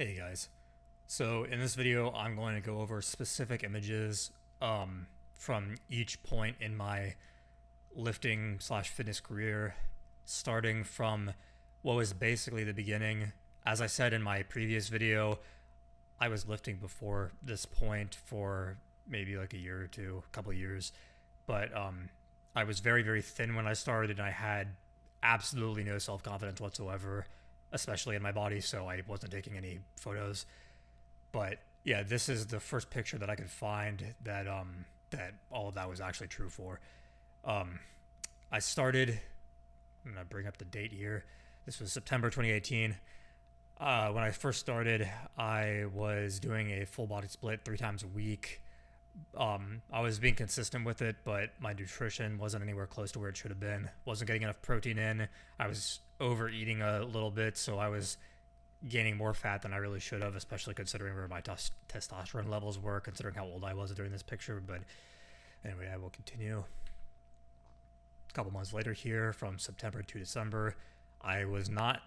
Hey guys. So in this video, I'm going to go over specific images from each point in my lifting slash fitness career, starting from what was basically the beginning. As I said in my previous video, I was lifting before this point for maybe like a year or two, a couple of years, but I was very, very thin when I started, and I had absolutely no self confidence whatsoever, especially in my body, so I wasn't taking any photos. But yeah, this is the first picture that I could find that all of that was actually true for. Um, I started. I'm gonna bring up the date here. This was September 2018. When I first started, I was doing a full body split 3 times a week. I was being consistent with it, but my nutrition wasn't anywhere close to where it should have been. Wasn't getting enough protein in. I was overeating a little bit, so I was gaining more fat than I really should have, especially considering where my testosterone levels were, considering how old I was during this picture. But anyway, I will continue. A couple months later here, from September to December, I was not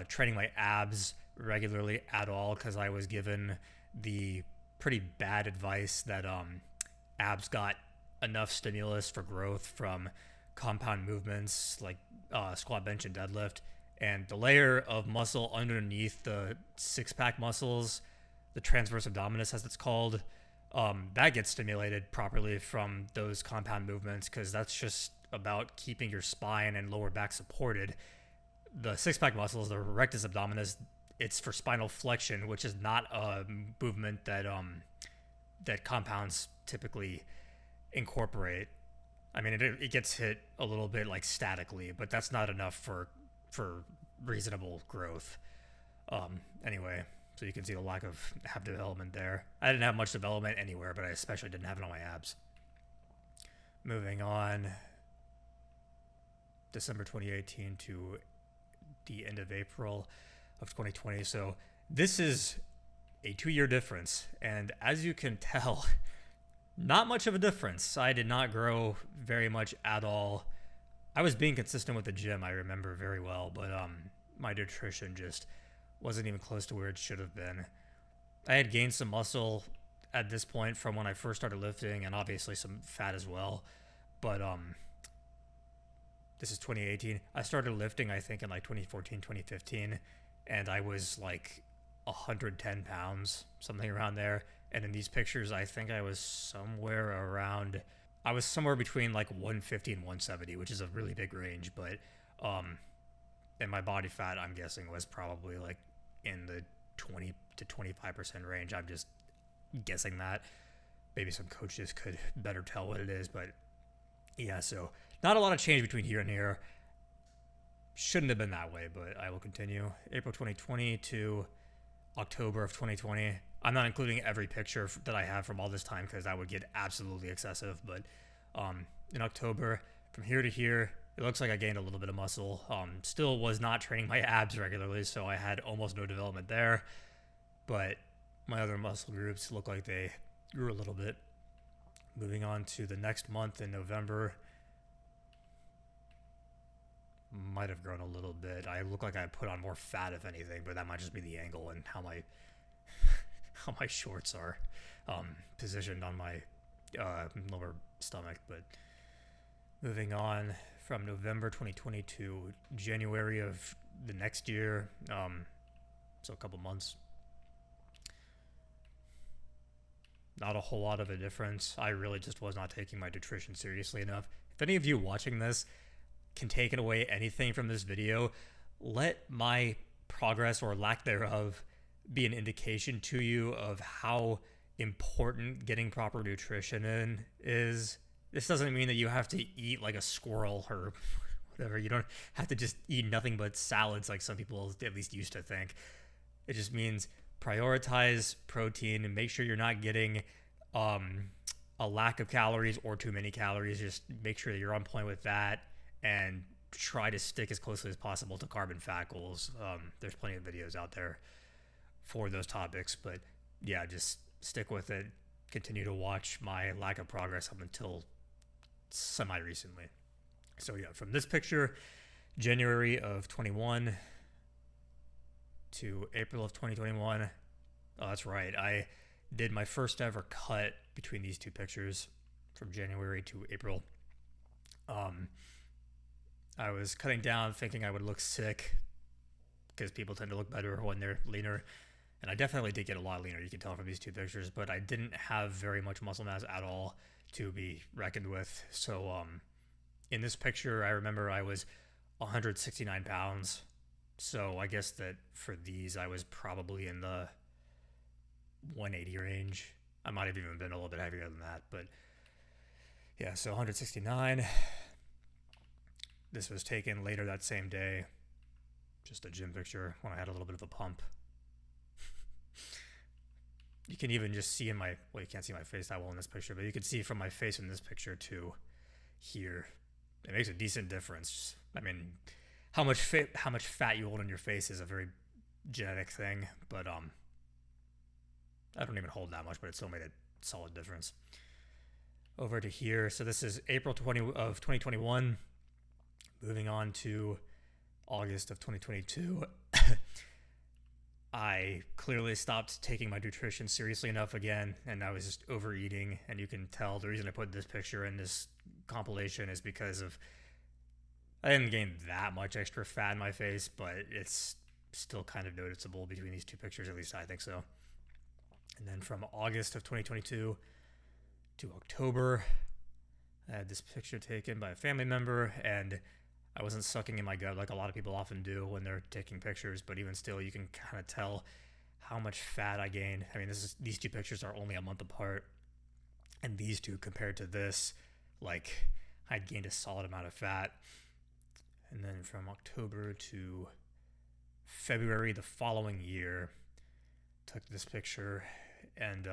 training my abs regularly at all because I was given the pretty bad advice that abs got enough stimulus for growth from compound movements like squat, bench, and deadlift, and the layer of muscle underneath the six-pack muscles, the transverse abdominis as it's called, that gets stimulated properly from those compound movements because that's just about keeping your spine and lower back supported. The six-pack muscles, the rectus abdominis, it's for spinal flexion, which is not a movement that compounds typically incorporate. I mean, it gets hit a little bit like statically, but that's not enough for reasonable growth. Anyway, so you can see the lack of ab development there. I didn't have much development anywhere, but I especially didn't have it on my abs. Moving on, December 2018 to the end of April of 2020. So this is a 2-year difference, and as you can tell, not much of a difference. I did not grow very much at all. I was being consistent with the gym, I remember very well, but my nutrition just wasn't even close to where it should have been. I had gained some muscle at this point from when I first started lifting, and obviously some fat as well. But this is 2018. I started lifting, I think, in like 2014, 2015, and I was like 110 pounds, something around there. And in these pictures, I think I was somewhere between like 150 and 170, which is a really big range. But and my body fat, I'm guessing, was probably like in the 20 to 25% range. I'm just guessing that. Maybe some coaches could better tell what it is, but yeah, so not a lot of change between here and here. Shouldn't have been that way, but I will continue. April 2020 to October of 2020. I'm not including every picture that I have from all this time because that would get absolutely excessive. But in October, from here to here, it looks like I gained a little bit of muscle. Still was not training my abs regularly, so I had almost no development there. But my other muscle groups look like they grew a little bit. Moving on to the next month in November, might have grown a little bit. I look like I put on more fat, if anything, but that might just be the angle and how my how my shorts are positioned on my lower stomach. But moving on, from November 2020 to January of the next year, so a couple months, not a whole lot of a difference. I really just was not taking my nutrition seriously enough. If any of you watching this can take away anything from this video, let my progress or lack thereof be an indication to you of how important getting proper nutrition in is. This doesn't mean that you have to eat like a squirrel or whatever. You don't have to just eat nothing but salads like some people at least used to think. It just means prioritize protein and make sure you're not getting a lack of calories or too many calories. Just make sure that you're on point with that and try to stick as closely as possible to carb and fat goals. There's plenty of videos out there for those topics, but yeah, just stick with it. Continue to watch my lack of progress up until semi-recently. So yeah, from this picture, January of 21, to April of 2021. Oh, that's right. I did my first ever cut between these two pictures from January to April. I was cutting down thinking I would look sick because people tend to look better when they're leaner. And I definitely did get a lot leaner, you can tell from these two pictures, but I didn't have very much muscle mass at all to be reckoned with. So in this picture, I remember I was 169 pounds. So I guess that for these, I was probably in the 180 range. I might have even been a little bit heavier than that, but yeah, so 169. This was taken later that same day. Just a gym picture when I had a little bit of a pump. You can even just see in my, well, you can't see my face that well in this picture, but you can see from my face in this picture to here. It makes a decent difference. I mean, how much fat you hold in your face is a very genetic thing, but I don't even hold that much, but it still made a solid difference. Over to here, so this is April 2021. Moving on to August of 2022. I clearly stopped taking my nutrition seriously enough again, and I was just overeating. And you can tell the reason I put this picture in this compilation is because of I didn't gain that much extra fat in my face, but it's still kind of noticeable between these two pictures, at least I think so. And then from August of 2022 to October, I had this picture taken by a family member, and I wasn't sucking in my gut like a lot of people often do when they're taking pictures, but even still, you can kind of tell how much fat I gained. I mean, these two pictures are only a month apart, and these two compared to this, like, I'd gained a solid amount of fat. And then from October to February the following year, took this picture, and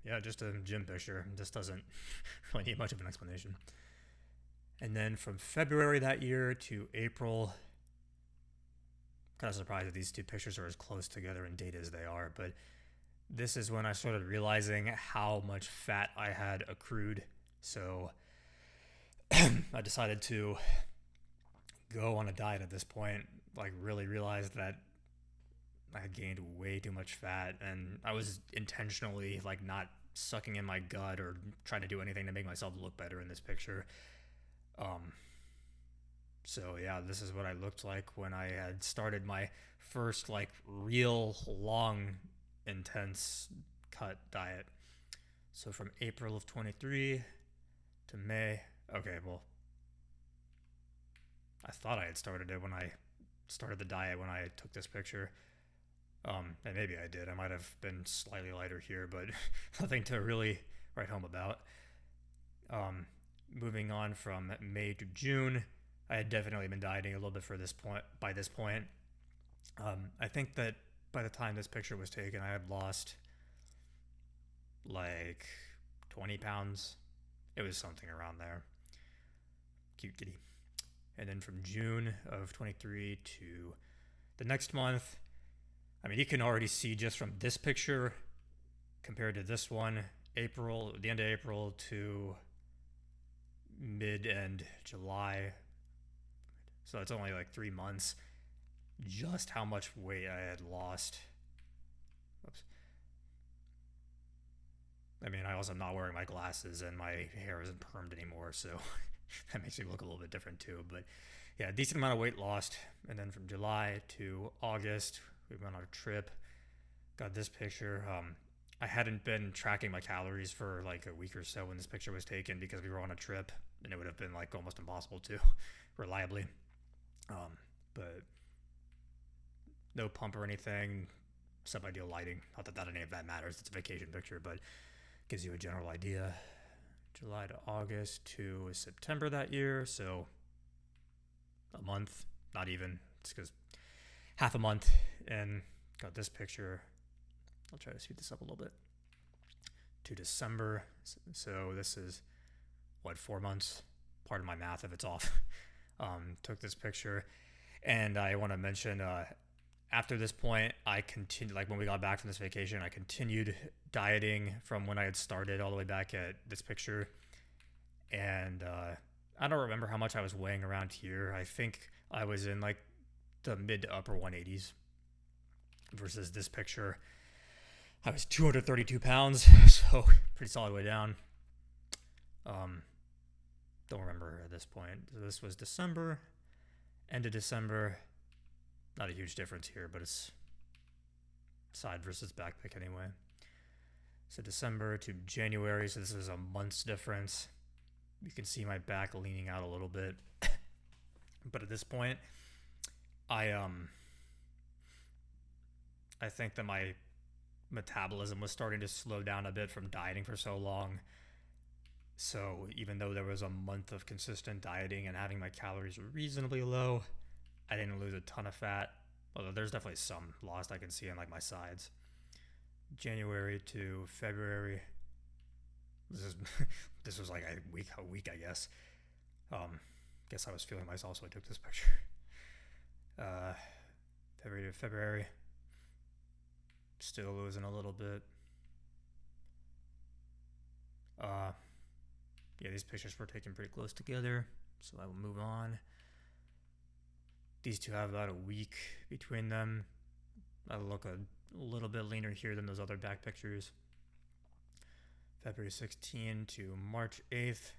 yeah, just a gym picture. This doesn't really need much of an explanation. And then from February that year to April, kind of surprised that these two pictures are as close together in date as they are, but this is when I started realizing how much fat I had accrued. So I decided to go on a diet at this point, like really realized that I had gained way too much fat, and I was intentionally like not sucking in my gut or trying to do anything to make myself look better in this picture. So yeah, this is what I looked like when I had started my first like real long, intense cut diet. So from April of 23 to May. Okay, well, I thought I had started it when I started the diet when I took this picture. And maybe I did. I might have been slightly lighter here, but nothing to really write home about. Moving on from May to June, I had definitely been dieting a little bit by this point. I think that by the time this picture was taken, I had lost like 20 pounds. It was something around there. Cute kitty. And then from June of 23 to the next month, I mean, you can already see just from this picture compared to this one, the end of April to mid-end July. So it's only like 3 months, just how much weight I had lost. Oops. I mean, I also am not wearing my glasses and my hair isn't permed anymore, so that makes me look a little bit different too. But yeah, a decent amount of weight lost. And then from July to August, we went on a trip. Got this picture. I hadn't been tracking my calories for like a week or so when this picture was taken because we were on a trip and it would have been like almost impossible to reliably. But no pump or anything, sub-ideal lighting. Not that any of that matters. It's a vacation picture, but gives you a general idea. July to August to September that year, so a month, not even. It's because half a month, and got this picture. I'll try to speed this up a little bit. To December, so this is, 4 months? Pardon my math if it's off. Took this picture, and I want to mention, after this point, I continued, like when we got back from this vacation, I continued dieting from when I had started all the way back at this picture, and I don't remember how much I was weighing around here. I think I was in like the mid to upper 180s versus this picture. I was 232 pounds, so pretty solid way down. Don't remember at this point. So this was December, end of December. Not a huge difference here, but it's side versus back pic anyway. So December to January, so this is a month's difference. You can see my back leaning out a little bit. But at this point, I think that my metabolism was starting to slow down a bit from dieting for so long. So even though there was a month of consistent dieting and having my calories reasonably low, I didn't lose a ton of fat. Although there's definitely some lost I can see on like my sides. January to February. This was like a week I guess. Guess I was feeling myself, so I took this picture. February to February. Still losing a little bit. Yeah, these pictures were taken pretty close together, so I will move on. These two have about a week between them. I look a little bit leaner here than those other back pictures. February 16 to March 8th.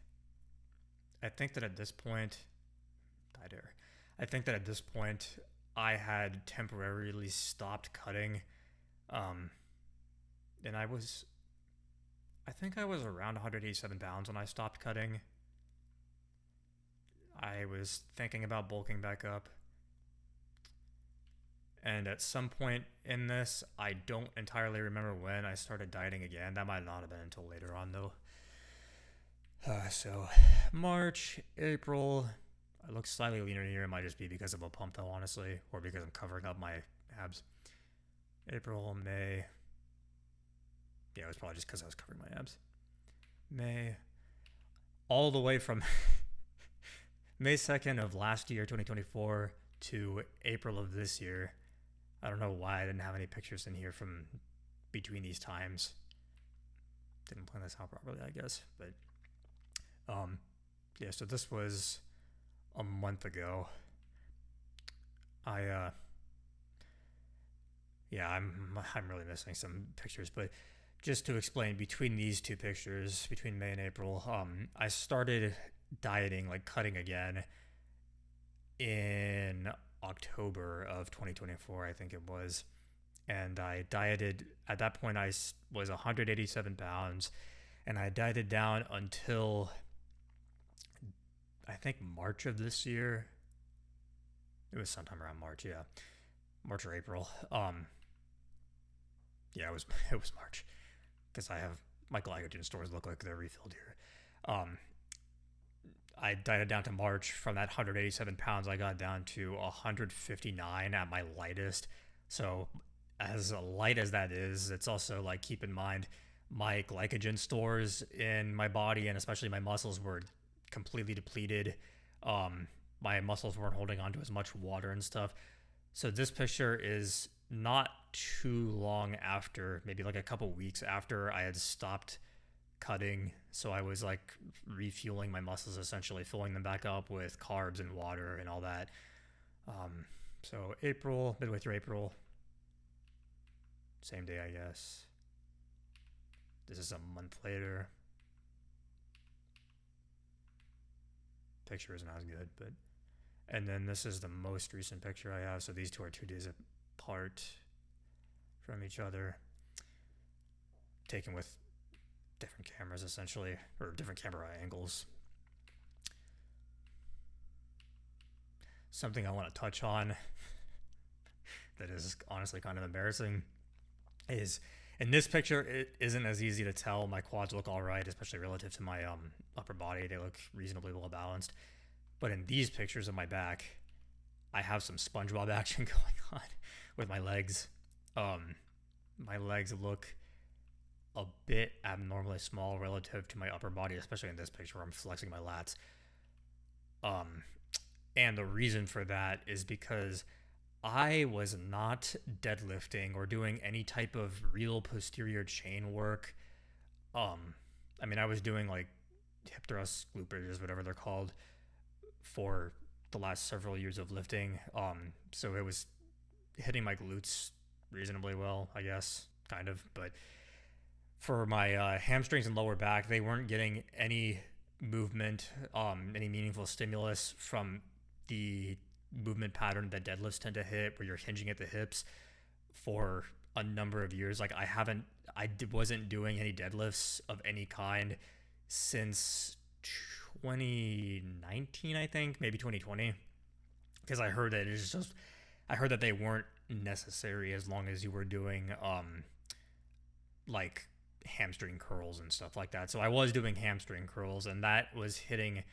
I think that at this point, I had temporarily stopped cutting. And I think I was around 187 pounds when I stopped cutting. I was thinking about bulking back up. And at some point in this, I don't entirely remember when I started dieting again. That might not have been until later on, though. So, March, April. I look slightly leaner here. It might just be because of a pump, though, honestly, or because I'm covering up my abs. April, May. Yeah, it was probably just because I was covering my abs. May. All the way from May 2nd of last year, 2024, to April of this year. I don't know why I didn't have any pictures in here from between these times. Didn't plan this out properly, I guess. But, yeah, so this was a month ago. I'm really missing some pictures, but just to explain, between these two pictures, between May and April, I started dieting, like cutting again, in October of 2024, I think it was. And I dieted, at that point I was 187 pounds, and I dieted down until I think March of this year. It was sometime around March, yeah. March or April. Yeah, it was March, because I have my glycogen stores look like they're refilled here. I dieted down to March. From that 187 pounds, I got down to 159 at my lightest. So as light as that is, it's also like, keep in mind, my glycogen stores in my body and especially my muscles were completely depleted. My muscles weren't holding on to as much water and stuff. So this picture is not too long after, maybe like a couple weeks after I had stopped cutting. So I was like refueling my muscles, essentially filling them back up with carbs and water and all that. So April, midway through April, same day, I guess. This is a month later. Picture isn't as good, but, and then this is the most recent picture I have. So these two are 2 days apart from each other, taken with different cameras essentially, or different camera angles. Something I want to touch on that is honestly kind of embarrassing is, in this picture, it isn't as easy to tell. My quads look all right, especially relative to my upper body. They look reasonably well balanced. But in these pictures of my back, I have some SpongeBob action going on with my legs. My legs look a bit abnormally small relative to my upper body, especially in this picture where I'm flexing my lats. And the reason for that is because I was not deadlifting or doing any type of real posterior chain work. I mean, I was doing like hip thrusts, glute bridges, whatever they're called, for the last several years of lifting. So it was hitting my glutes reasonably well, I guess, kind of. But for my hamstrings and lower back, they weren't getting any movement, any meaningful stimulus from the movement pattern that deadlifts tend to hit, where you're hinging at the hips, for a number of years. Like wasn't doing any deadlifts of any kind since 2019, I think, maybe 2020, because I heard that they weren't necessary as long as you were doing like hamstring curls and stuff like that. So I was doing hamstring curls, and that was hitting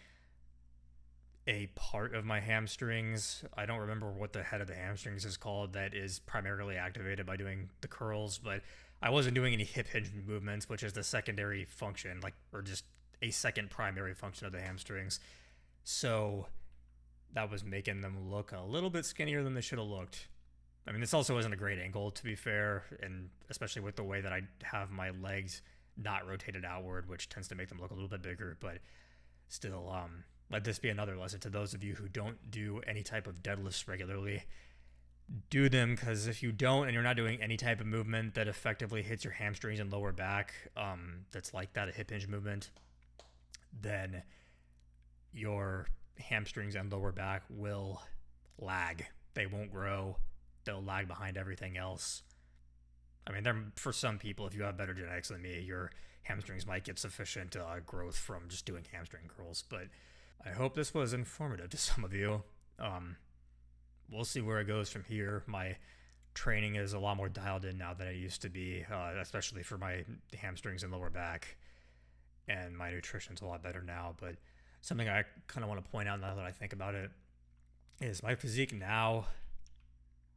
a part of my hamstrings. I don't remember what the head of the hamstrings is called that is primarily activated by doing the curls, but I wasn't doing any hip hinge movements, which is the secondary function, or just a second primary function of the hamstrings. So that was making them look a little bit skinnier than they should have looked. I mean, this also isn't a great angle, to be fair, and especially with the way that I have my legs not rotated outward, which tends to make them look a little bit bigger. But still, let this be another lesson to those of you who don't do any type of deadlifts regularly. Do them, because if you don't and you're not doing any type of movement that effectively hits your hamstrings and lower back, that's like that, a hip hinge movement, then your hamstrings and lower back will lag. They won't grow. They'll lag behind everything else. I mean, for some people, if you have better genetics than me, your hamstrings might get sufficient growth from just doing hamstring curls. But I hope this was informative to some of you. We'll see where it goes from here. My training is a lot more dialed in now than it used to be, especially for my hamstrings and lower back. And my nutrition's a lot better now. But something I kind of want to point out now that I think about it is my physique now.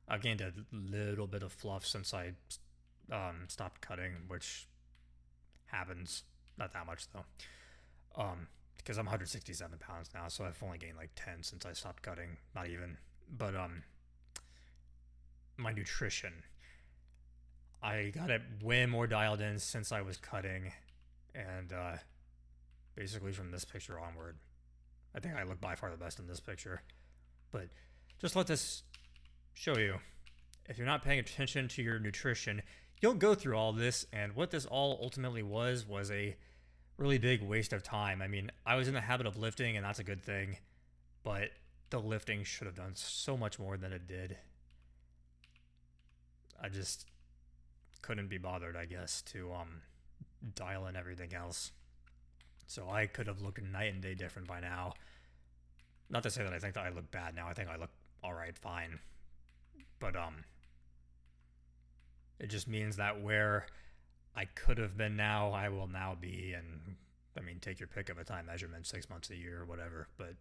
I've gained a little bit of fluff since I stopped cutting, which happens. Not that much, though. Because I'm 167 pounds now, so I've only gained like 10 since I stopped cutting. Not even. But my nutrition, I got it way more dialed in since I was cutting. And basically from this picture onward, I think I look by far the best in this picture. But just let this show you, if you're not paying attention to your nutrition, you'll go through all this, and what this all ultimately was a really big waste of time. I mean, I was in the habit of lifting, and that's a good thing, but the lifting should have done so much more than it did. I just couldn't be bothered, I guess, to dial in everything else. So I could have looked night and day different by now. Not to say that I think that I look bad now. I think I look all right, fine. But it just means that where I could have been now, I will now be. And I mean, take your pick of a time measurement, 6 months, a year, whatever. But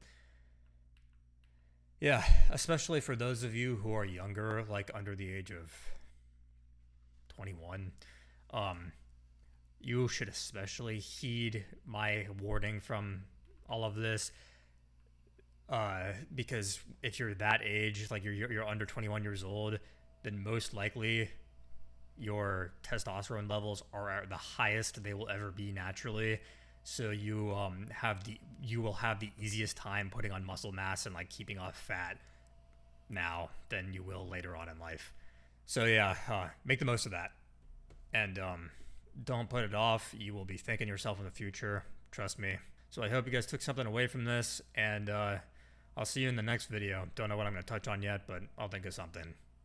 yeah, especially for those of you who are younger, like under the age of 21, you should especially heed my warning from all of this. Because if you're that age, like you're under 21 years old, then most likely your testosterone levels are at the highest they will ever be naturally. So you will have the easiest time putting on muscle mass and like keeping off fat now than you will later on in life. So yeah, make the most of that, and don't put it off. You will be thanking yourself in the future. Trust me. So I hope you guys took something away from this, and I'll see you in the next video. Don't know what I'm going to touch on yet, but I'll think of something.